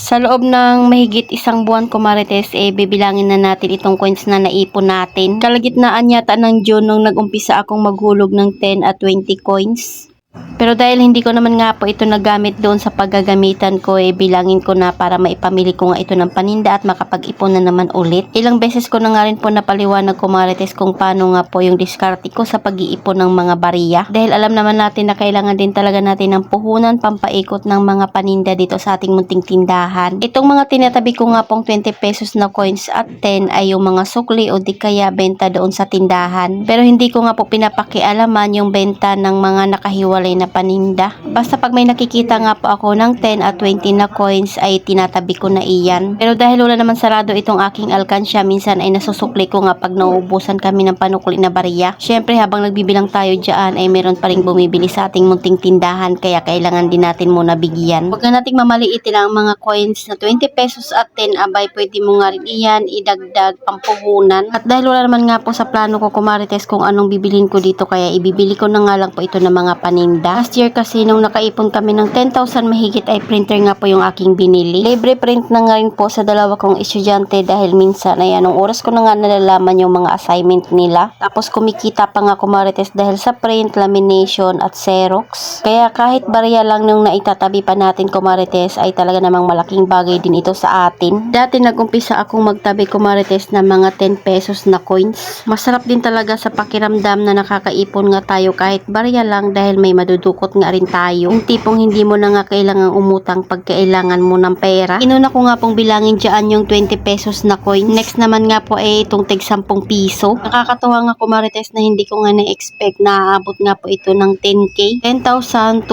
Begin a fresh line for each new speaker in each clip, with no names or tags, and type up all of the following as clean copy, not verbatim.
Sa loob ng mahigit isang buwan, kumarites, bibilangin na natin itong coins na naipon natin. Kalagitnaan yata ng June nung nag-umpisa akong maghulog ng 10 at 20 coins. Pero dahil hindi ko naman nga po ito nagamit doon sa paggagamitan ko, bilangin ko na para maipamili ko nga ito ng paninda at makapag-ipon na naman ulit. Ilang beses ko na nga rin po napaliwanag, kumarites, kung paano nga po yung diskarte ko sa pag-iipon ng mga bariya. Dahil alam naman natin na kailangan din talaga natin ng puhunan pampaikot ng mga paninda dito sa ating munting tindahan. Itong mga tinatabi ko nga pong 20 pesos na coins at 10 ay yung mga sukli o di kaya benta doon sa tindahan. Pero hindi ko nga po pinapakialaman yung benta ng mga nakahiwalay na paninda. Basta pag may nakikita nga po ako ng 10 at 20 na coins ay tinatabi ko na iyan. Pero dahil wala naman sarado itong aking alkansya, minsan ay nasusukli ko nga pag nauubusan kami ng panukli na bariya. Syempre habang nagbibilang tayo dyan ay meron pa ring bumibili sa ating munting tindahan, kaya kailangan din natin muna bigyan. Huwag na nating mamaliitin ang mga coins na 20 pesos at 10, abay pwede mo nga rin iyan idagdag pampuhunan. At dahil wala naman nga po sa plano ko, kumarites, kung anong bibilhin ko dito, kaya ibibili ko na nga lang po ito ng mga paninda. Last year kasi nung nakaipon kami ng 10,000 mahigit ay printer nga po yung aking binili. Libre print na nga rin po sa dalawa kong estudyante dahil minsan ay anong oras ko na nga nalalaman yung mga assignment nila. Tapos kumikita pa nga, kumarites, dahil sa print, lamination at xerox. Kaya kahit barya lang nung naitatabi pa natin, kumarites, ay talaga namang malaking bagay din ito sa atin. Dati nagumpisa akong magtabi, kumarites, ng mga 10 pesos na coins. Masarap din talaga sa pakiramdam na nakakaipon nga tayo kahit barya lang dahil may madudukot nga rin tayo. Yung tipong hindi mo na nga kailangang umutang pag kailangan mo ng pera. Inuna ko nga pong bilangin dyan yung 20 pesos na coin. Next naman nga po ay itong tig 10 piso. Nakakatawa nga, kumarites, na hindi ko nga na-expect na aabot nga po ito ng 10k. 10,230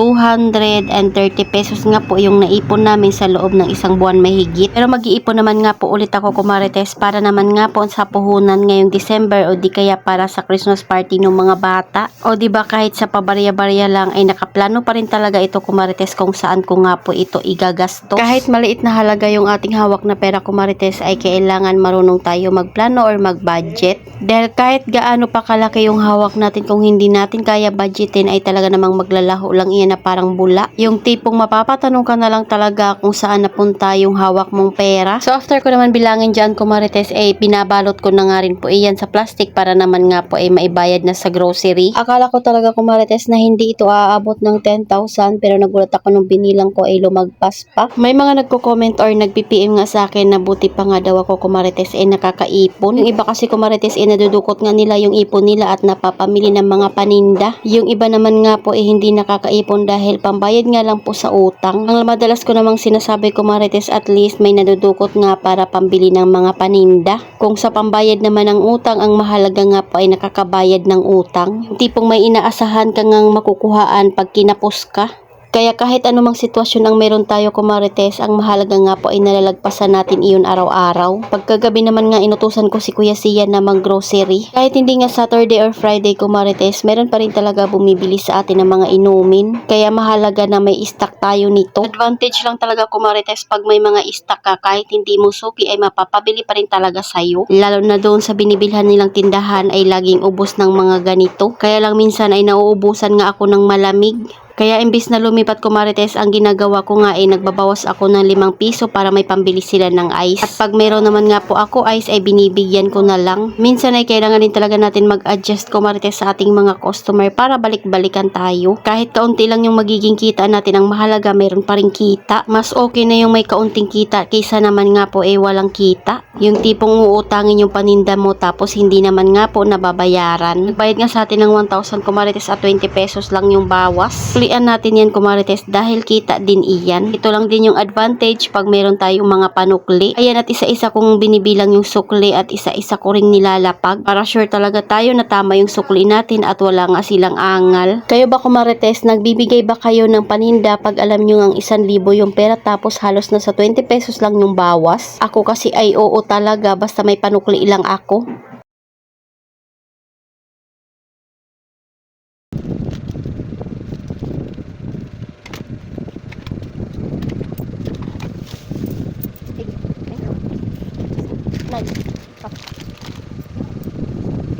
pesos nga po yung naipon namin sa loob ng isang buwan mahigit. Pero mag-iipon naman nga po ulit ako, kumarites, para naman nga po sa puhunan ngayong December o di kaya para sa Christmas party ng mga bata. O di ba kahit sa pabarya-barya lang ay nakaplano pa rin talaga ito, kumarites, kung saan ko nga po ito igagastos. Kahit maliit na halaga yung ating hawak na pera, kumarites, ay kailangan marunong tayo magplano or mag-budget. Dahil kahit gaano pa kalaki yung hawak natin, kung hindi natin kaya budgetin ay talaga namang maglalaho lang iyan na parang bula. Yung tipong mapapatanong ka na lang talaga kung saan napunta yung hawak mong pera. So after ko naman bilangin dyan, kumarites, ay pinabalot ko na nga rin po iyan sa plastic para naman nga po ay maibayad na sa grocery. Akala ko talaga, kumarites, na hindi ito aabot ng 10,000, pero nagulat ako nung binilang ko ay lumagpas pa. May mga nagko-comment or nagpi-PM nga sa akin na buti pa nga daw ako, kumarites, nakakaipon. Yung iba kasi, kumarites, nadudukot nga nila yung ipon nila at napapamili ng mga paninda. Yung iba naman nga po hindi nakakaipon dahil pambayad nga lang po sa utang. Ang madalas ko namang sinasabi, kumarites, at least may nadudukot nga para pambili ng mga paninda. Kung sa pambayad naman ng utang, ang mahalaga nga po ay nakakabayad ng utang. Yung tipong may inaasahan ka ngang makukuhaan pag kinapos ka. Kaya kahit anumang sitwasyon ang meron tayo, kumarites, ang mahalaga nga po ay nalalagpasan natin iyon araw-araw. Pagkagabi naman nga inutusan ko si Kuya Sian na mag-grocery. Kahit hindi nga Saturday or Friday, kumarites, meron pa rin talaga bumibili sa atin ng mga inumin. Kaya mahalaga na may stock tayo nito. Advantage lang talaga, kumarites, pag may mga stock ka, kahit hindi mo suki ay mapapabili pa rin talaga sa'yo. Lalo na doon sa binibilhan nilang tindahan ay laging ubos ng mga ganito. Kaya lang minsan ay nauubusan nga ako ng malamig. Kaya imbis na lumipat, kumarites, ang ginagawa ko nga ay nagbabawas ako ng 5 piso para may pambili sila ng ice. At pag meron naman nga po ako ice ay binibigyan ko na lang. Minsan ay kailangan din talaga natin mag-adjust, kumarites, sa ating mga customer para balik-balikan tayo. Kahit kaunti lang yung magiging kita natin, ang mahalaga meron pa rin kita. Mas okay na yung may kaunting kita kaysa naman nga po walang kita. Yung tipong uutangin yung paninda mo tapos hindi naman nga po nababayaran. Nagbayad nga sa atin ng 1,000, kumarites, at 20 pesos lang yung bawas. Natin yan, kumarites, dahil kita din iyan. Ito lang din yung advantage pag meron tayong mga panukli. Ayan, at isa-isa kong binibilang yung sukli at isa-isa ko ring nilalapag para sure talaga tayo na tama yung sukli natin at wala nga silang angal. Kayo ba, kumarites, nagbibigay ba kayo ng paninda pag alam nyo ang 1,000 yung pera tapos halos na sa 20 pesos lang yung bawas? Ako kasi ay oo talaga basta may panukli lang ako.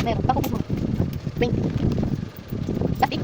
Meron pa ko mo. 20. Plastic.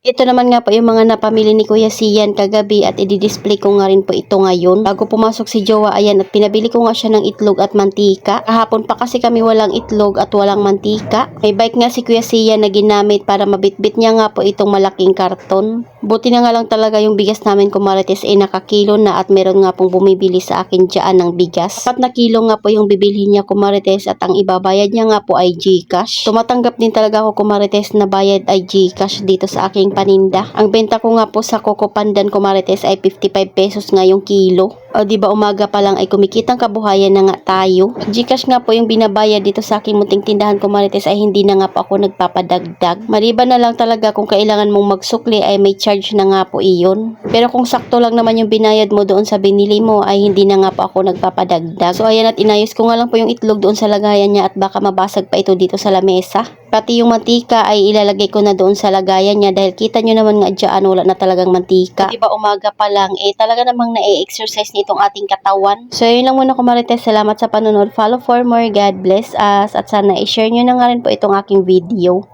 Ito naman nga po yung mga napamili ni Kuya Sian kagabi at i-display ko nga rin po ito ngayon. Bago pumasok si Jowa, ayan, at pinabili ko nga siya ng itlog at mantika. Kahapon pa kasi kami walang itlog at walang mantika. May bike nga si Kuya Sian na ginamit para mabitbit niya nga po itong malaking karton. Buti na nga lang talaga yung bigas namin kumarites ay nakakilo na at meron nga pong bumibili sa akin dyan ng bigas. 4 na kilo nga po yung bibilhin niya kumarites at ang ibabayad niya nga po ay GCash. Tumatanggap din talaga ako kumarites na bayad ay GCash dito sa aking paninda. Ang benta ko nga po sa Coco Pandan kumarites ay 55 pesos nga yung kilo. O diba umaga pa lang ay kumikitang kabuhayan na nga tayo. GCash nga po yung binabayad dito sa aking munting tindahan kumarites ay hindi na nga po ako nagpapadagdag. Maliban na lang talaga kung kailangan mong magsukli ay may charge na nga po iyon. Pero kung sakto lang naman yung binayad mo doon sa binili mo ay hindi na nga po ako nagpapadagdag. So ayan, at inayos ko nga lang po yung itlog doon sa lagayan niya at baka mabasag pa ito dito sa lamesa. Pati yung mantika ay ilalagay ko na doon sa lagayan niya dahil kita nyo naman nga dyan wala na talagang mantika. Diba umaga pa lang talaga namang na-exercise nitong ating katawan. So yun lang muna kumarites. Salamat sa panonood. Follow for more. God bless us. At sana i-share nyo na nga rin po itong aking video.